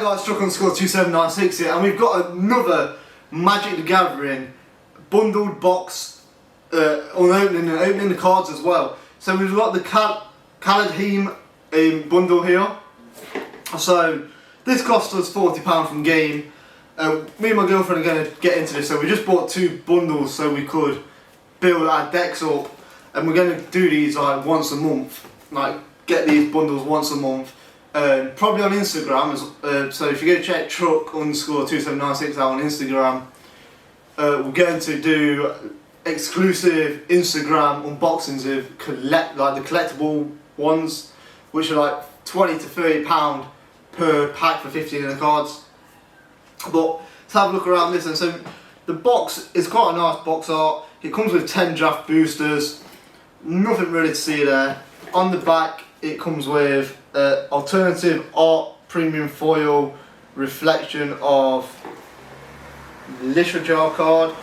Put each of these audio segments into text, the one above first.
guys, Struck_2796 here, and we've got another Magic the Gathering bundled box on opening the cards as well. So we've got the Kaldheim bundle here. So this cost us £40 from game. Me and my girlfriend are going to get into this, so we just bought 2 bundles so we could build our decks up, and we're going to do these like once a month, like get these bundles once a month. Probably on Instagram, so if you go check Truck_2796 out on Instagram, we're going to do exclusive Instagram unboxings of the collectible ones, which are like £20 to £30 per pack for 15 of the cards. But let's have a look around this. And so the box is quite a nice box art. It comes with 10 draft boosters, nothing really to see there. On the back it comes with alternative art premium foil reflection of literature card,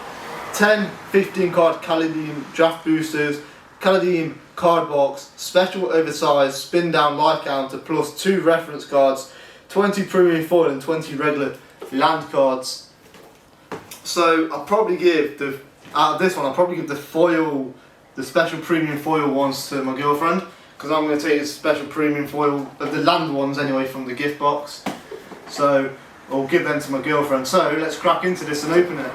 10 15 card Kaldheim draft boosters, Kaldheim card box, special oversized spin down life counter plus 2 reference cards, 20 premium foil and 20 regular land cards. So I'll probably give out of this one, I'll probably give the special premium foil ones to my girlfriend, because I'm going to take the special premium foil of the land ones anyway from the gift box. So I'll give them to my girlfriend. So let's crack into this and open it.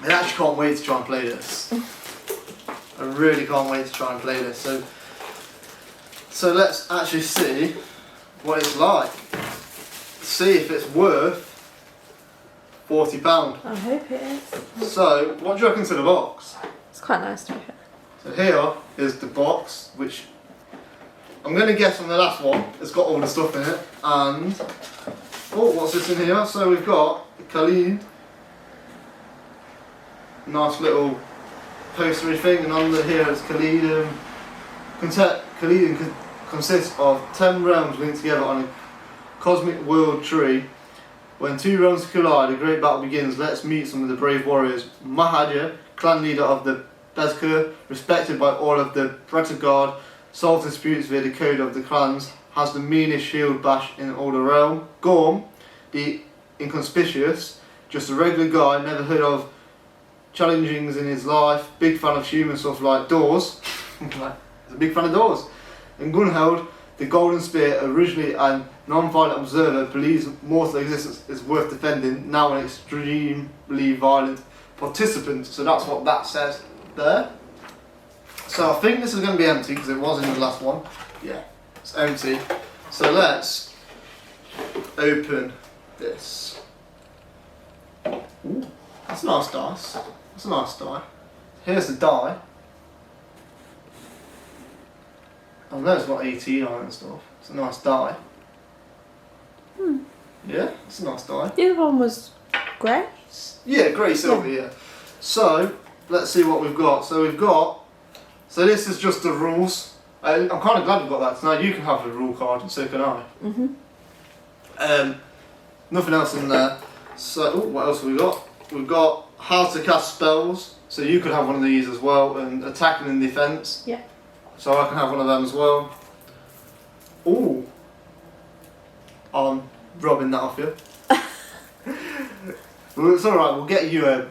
I actually can't wait to try and play this. I really can't wait to try and play this. So let's actually see what it's like. See if it's worth £40. I hope it is. So what do you reckon to the box? It's quite nice to be fair. So here is the box, which I'm going to guess on the last one, it's got all the stuff in it. And, oh, what's this in here? So we've got Kaldheim, nice little postery thing, and under here is Kaldheim. Kaldheim consists of 10 realms linked together on a cosmic world tree. When 2 realms collide, a great battle begins. Let's meet some of the brave warriors. Mahaja, clan leader of the Bezkur, respected by all of the Guard, solves disputes via the code of the clans, has the meanest shield bash in all the realm. Gorm, the inconspicuous, just a regular guy, never heard of challengings in his life, big fan of human stuff like doors. He's a big fan of doors. And Gunheld, the golden spear, originally a non-violent observer, believes mortal existence is worth defending, now an extremely violent participant. So that's what that says there. So I think this is going to be empty because it was in the last one. Yeah, it's empty. So let's open this. Ooh, that's a nice dice. That's a nice die. Here's the die. I know it's got 18 on it and stuff. It's a nice die. Yeah, it's a nice die. The other one was grey? Yeah, grey silver, yeah. So, let's see what we've got. So this is just the rules. I'm kind of glad we've got that. So now you can have the rule card and so can I. Nothing else in there. So, what else have we got? We've got how to cast spells. So you could have one of these as well, and attacking and defence. Yeah. So I can have one of them as well. Ooh. I'm robbing that off you. Well, it's alright, we'll get you the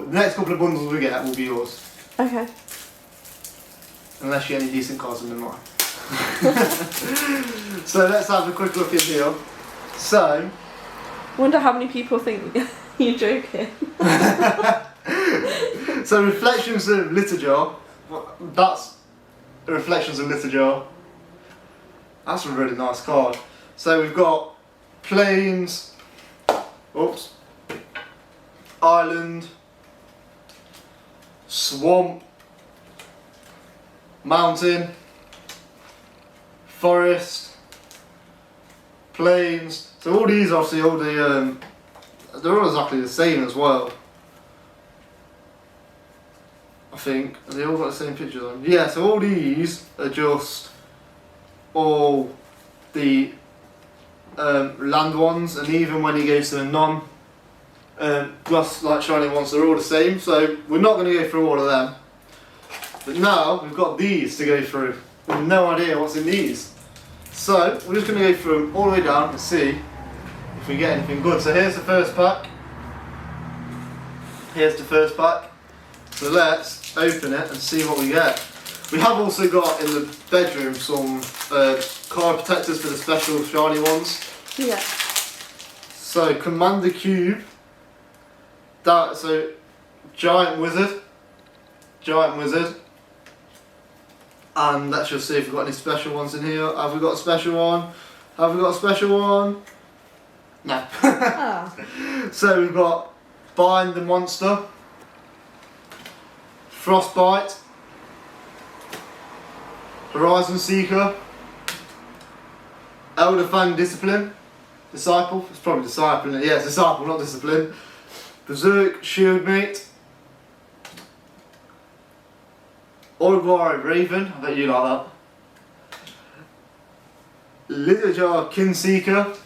next couple of bundles we get will be yours. Okay. Unless you have any decent cards in mine. So let's have a quick look in here. So Wonder how many people think you're joking. So Reflections of Literature. That's Reflections of Literature. That's a really nice card. So we've got Plains, oops, Island, Swamp, Mountain, Forest, Plains. So all these obviously they're all exactly the same as well. I think they all got the same pictures on. Yeah, so all these are just all the land ones, and even when you go to the non glass like shiny ones, they're all the same. So we're not going to go through all of them. But now we've got these to go through. We've no idea what's in these. So we're just going to go through them all the way down and see if we get anything good. So here's the first pack. Here's the first pack. So let's open it and see what we get. We have also got in the bedroom some card protectors for the special shiny ones. Yeah. So Commander Cube. So Giant Wizard. And let's just see if we've got any special ones in here. Have we got a special one? No. Oh. So we've got Bind the Monster, Frostbite, Horizon Seeker, Elderfang Disciple, it's probably Disciple, isn't it? Yeah, it's Disciple, not Discipline. Berserk Shieldmate, Orgwari Raven, I bet you like that. Literature Kinseeker,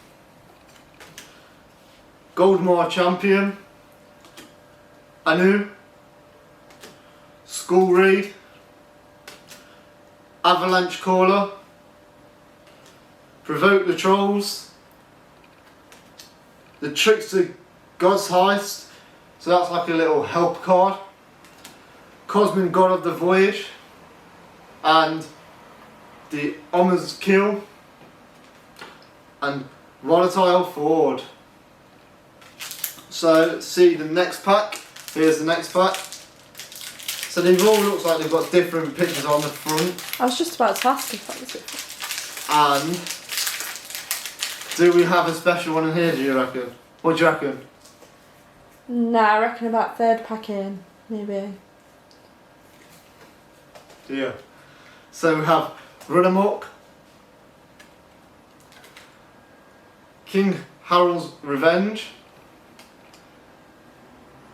Goldmar Champion, Anu, Skull Reed, Avalanche Caller, Provoke the Trolls, the Trickster God's Heist, so that's like a little help card, Cosmin God of the Voyage, and the Homer's Kill, and Volatile Ford. So let's see the next pack. Here's the next pack. So they all looks like they've got different pictures on the front. I was just about to ask if that was it. And do we have a special one in here, do you reckon? What do you reckon? Nah, I reckon about third pack in, maybe. Yeah. So we have Run Amok, King Harold's Revenge,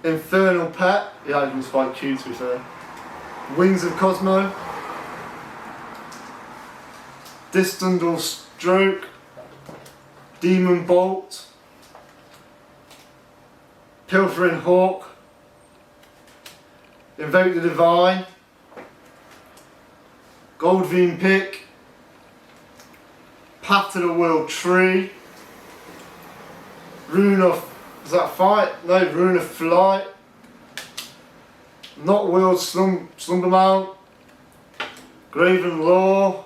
Infernal Pet, yeah, he was quite cute to be fair, Wings of Cosmo, Distundal Stroke, Demon Bolt, Pilfering Hawk, Invoke the Divine, Goldvein Pick, Path to the World Tree, Rune of, is that Fight? No, Rune of Flight, Not World Slumber Mount, Graven Law,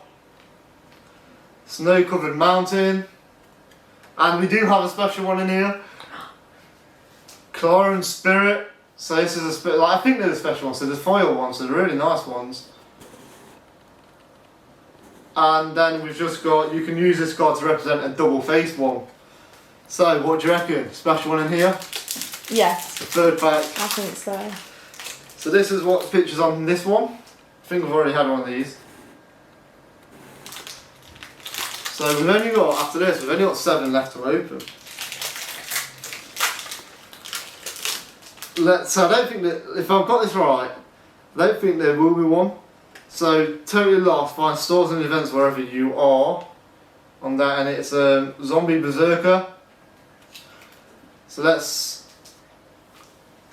Snow Covered Mountain, and we do have a special one in here, Clara and Spirit. So this is a I think they're the special ones, so the foil ones, so they're really nice ones. And then we've just got, you can use this card to represent a double faced one. So what do you reckon? Special one in here? Yes. The third pack. I think so. So this is what pictures on this one. I think I've already had one of these. So we've only got, after this, we've only got 7 left to open. So I don't think that, if I've got this right, I don't think there will be one. So Totally Lost, find stores and events wherever you are on that, and it's a Zombie Berserker. So let's,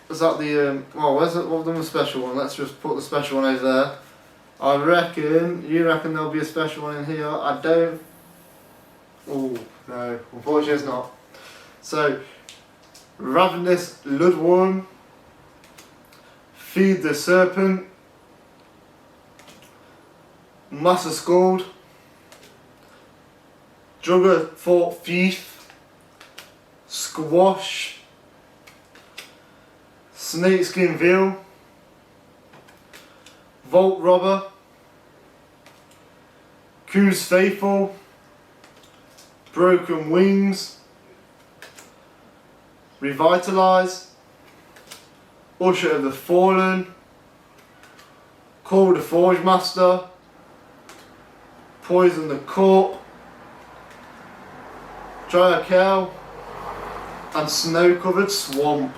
is that the, where's it, what have done the special one? Let's just put the special one over there. I reckon, you reckon there'll be a special one in here? I don't, oh no, unfortunately it's not. So, Ravenous Bloodworm, Feed the Serpent, Master Scald, Drugger Fort Thief, Squash, Snakeskin Veil, Vault Robber, Coos Faithful, Broken Wings, Revitalise, Usher of the Fallen, Call the Forge Master, Poison the Court, Dryakel, and Snow Covered Swamp.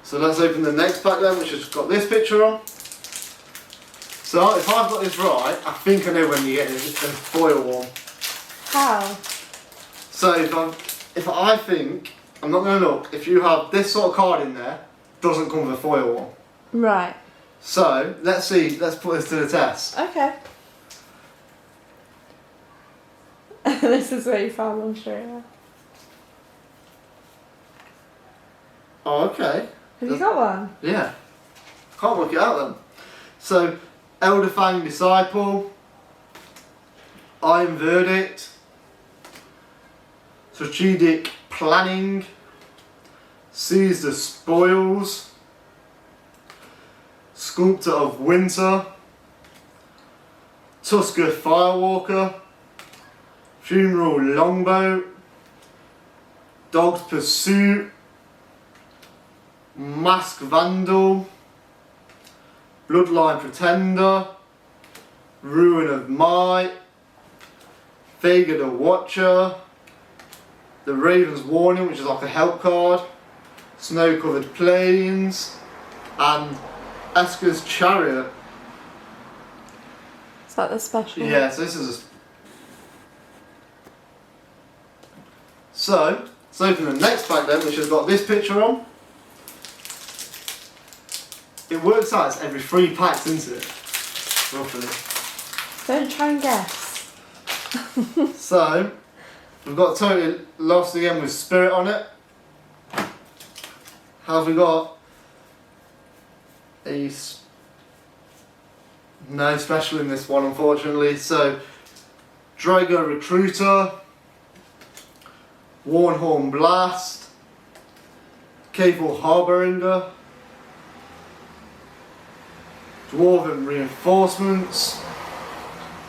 So let's open the next pack then, which has got this picture on. So if I've got this right, I think I know when you get a foil one. How? So if I think, I'm not going to look, if you have this sort of card in there, doesn't come with a foil one. Right. So let's see, let's put this to the test. Okay. This is where you found them straight away. Oh, okay. Have you got one? Yeah. Can't work it out then. So, Elder Fang Disciple, Iron Verdict, Strategic Planning, Seize the Spoils, Sculptor of Winter, Tusker Firewalker, Funeral Longboat, Dog's Pursuit, Mask Vandal, Bloodline Pretender, Ruin of Might, Vega the Watcher, The Raven's Warning, which is like a help card, Snow Covered Plains, and Esker's Chariot. Is that the special? Yeah, so this is a... So, let's open the next pack then, which has got this picture on. It works out as every 3 packs, isn't it? Roughly. Don't try and guess. So, we've got Totally Lost again with Spirit on it. Have we got a... No special in this one, unfortunately. So, Drago Recruiter, Warnhorn Blast, Cable Harbinger, Dwarven Reinforcements,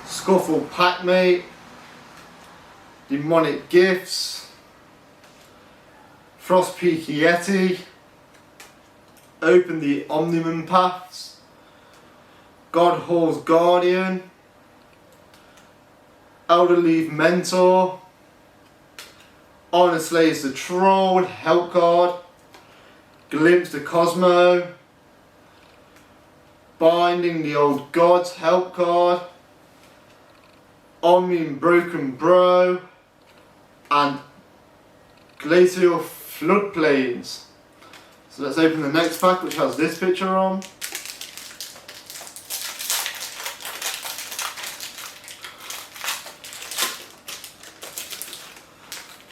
Scuffle Packmate, Demonic Gifts, Frostpeak Yeti, Open the Omniman Paths, God Hall's Guardian, Elderleaf Mentor, Honor Slays the Troll, Help Card, Glimpse the Cosmo, Binding the Old Gods, Help Card, Omnium Broken Bro, and Glacial Floodplains. So let's open the next pack, which has this picture on.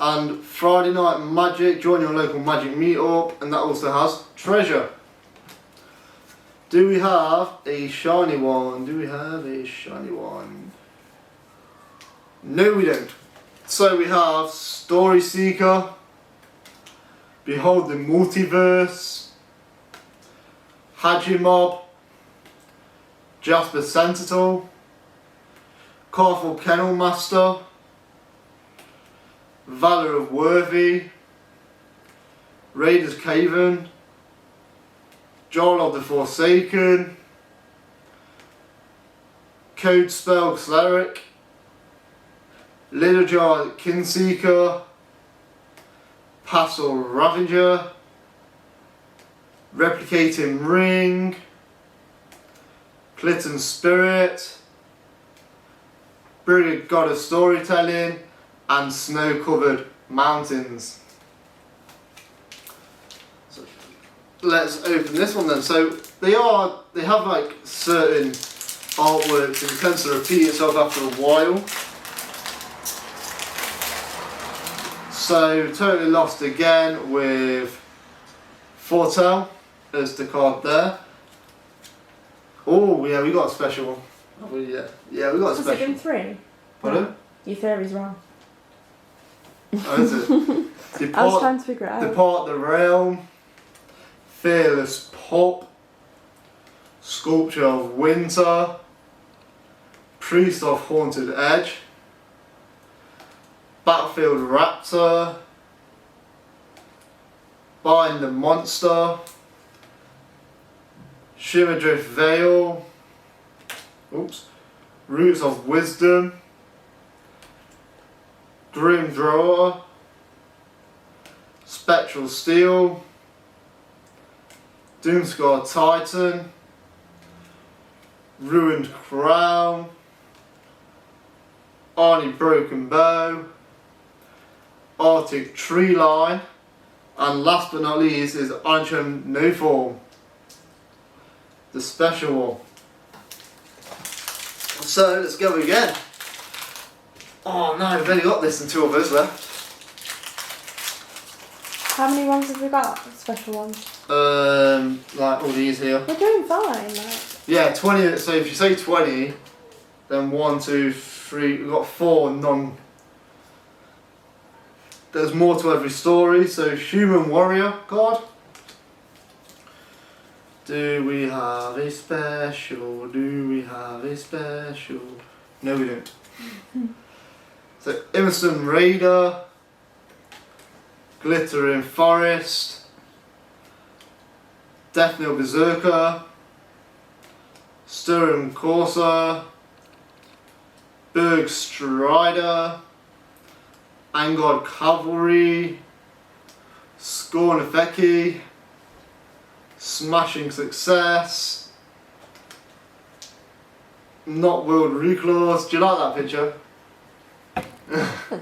And Friday Night Magic, join your local magic meetup, and that also has treasure. Do we have a shiny one? Do we have a shiny one? No, we don't. So we have Story Seeker, Behold the Multiverse, Hajimob, Jasper Sentinel, Carful Kennel Master, Valor of Worthy, Raiders Caven, Joel of the Forsaken, Code Spell Cleric, Little Jar Kinseeker, Passel Ravager, Replicating Ring, Clifton Spirit, Brilliant God of Storytelling, and Snow Covered Mountains. So let's open this one then. So they have like certain artworks and it tends to repeat itself after a while. So Totally Lost again with Foretell as the card there. Oh yeah, we got a special one. Oh, yeah, we got a Has it special. been 3? Pardon? No. Your theory's wrong. Oh, is it? I was trying to figure it out. Depart the Realm, Fearless Pop, Sculpture of Winter, Priest of Haunted Edge, Battlefield Raptor, Bind the Monster, Shimmerdrift Veil, Roots of Wisdom, Grim Drawer, Spectral Steel, Doomscar Titan, Ruined Crown, Arnie Broken Bow, Arctic Tree Line, and last but not least is Arnchem No Form, the special one. So let's go again. Oh no, we've only got this and 2 others left. How many ones have we got? Special ones. Like all these here. We're doing fine. Like. Yeah, 20. So if you say 20, then 1, 2, 3. We've got 4 non. There's more to every story. So human warrior god. Do we have a special? Do we have a special? No, we don't. So Emerson Raider. Glittering Forest. Deathnail Berserker. Sturm Corsair. Berg Strider. Angod Cavalry. Scorn Efeki. Smashing Success. Not World Recluse. Do you like that picture?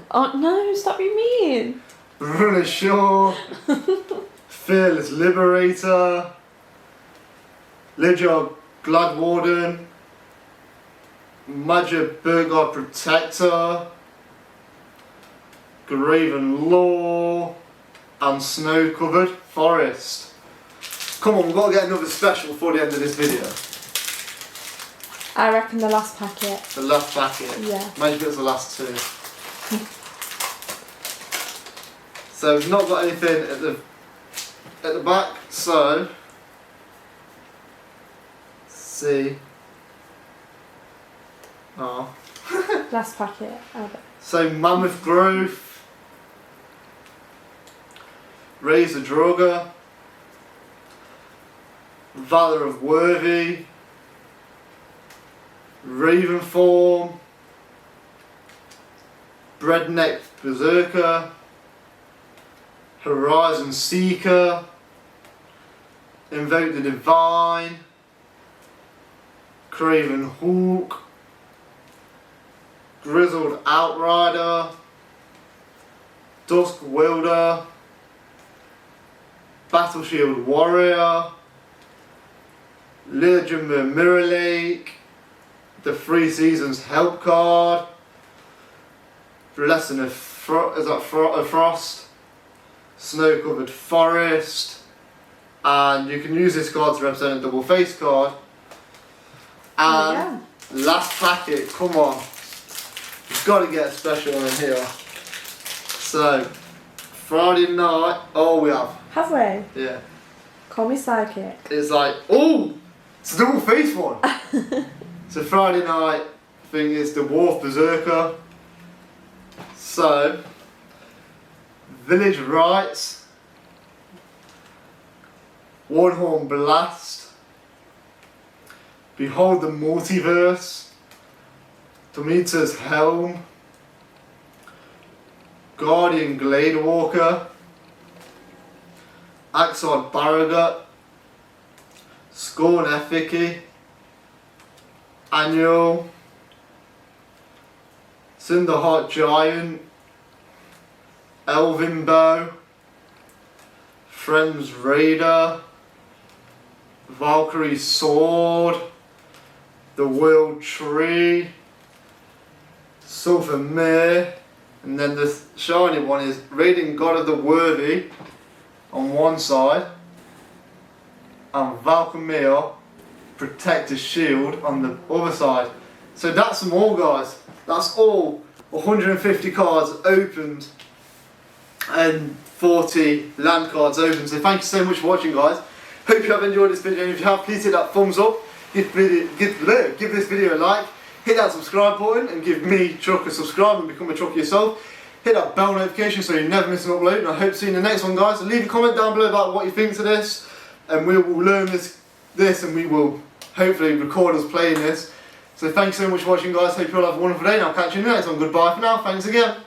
Oh no! Stop being mean. Run Ashore. Fearless Liberator. Lidjar Gladwarden. Major Burgard Protector. Graven Law. And Snow Covered Forest. Come on, we've got to get another special before the end of this video. I reckon the last packet. The last packet. Yeah. Maybe it's the last 2. So we've not got anything at the back, so see. Oh. Last packet. Okay. So Mammoth Growth, Razor Droga, Valor of Worthy, Ravenform, Breadneck Berserker, Horizon Seeker, Invoke the Divine, Craven Hawk, Grizzled Outrider, Dusk Wielder, Battle Shield Warrior, Legend Mirror Lake, the 3 Seasons Help card, Blessing of Frost, Snow Covered Forest, and you can use this card to represent a double face card. And last packet, come on, you've got to get a special one in here. So Friday night, oh we have. Have we? Yeah. Call me psychic. It's like, oh, it's a double face one. So Friday night thing is the Dwarf Berserker. So Village Rites, Warhorn Blast, Behold the Multiverse, Tomita's Helm, Guardian Gladewalker, Axod Barragut, Scorn Effigy, Annual, Cinderheart Giant, Elvin Bow, Friends Raider, Valkyrie Sword, The World Tree, Sulphur Mere, and then the shiny one is Radiant God of the Worthy on one side, and Valkymir Protector Shield on the other side. So that's them all, guys. That's all 150 cards opened and 40 land cards opened. So thank you so much for watching, guys. Hope you have enjoyed this video, and if you have, please hit that thumbs up, give this video a like, hit that subscribe button and give me, Chuck, a subscribe and become a Chuck yourself. Hit that bell notification so you never miss an upload, and I hope to see you in the next one, guys. So leave a comment down below about what you think of this, and we will learn this and we will hopefully record us playing this. So thanks so much for watching, guys. Hope you all have a wonderful day, and I'll catch you in the next one. Goodbye for now. Thanks again.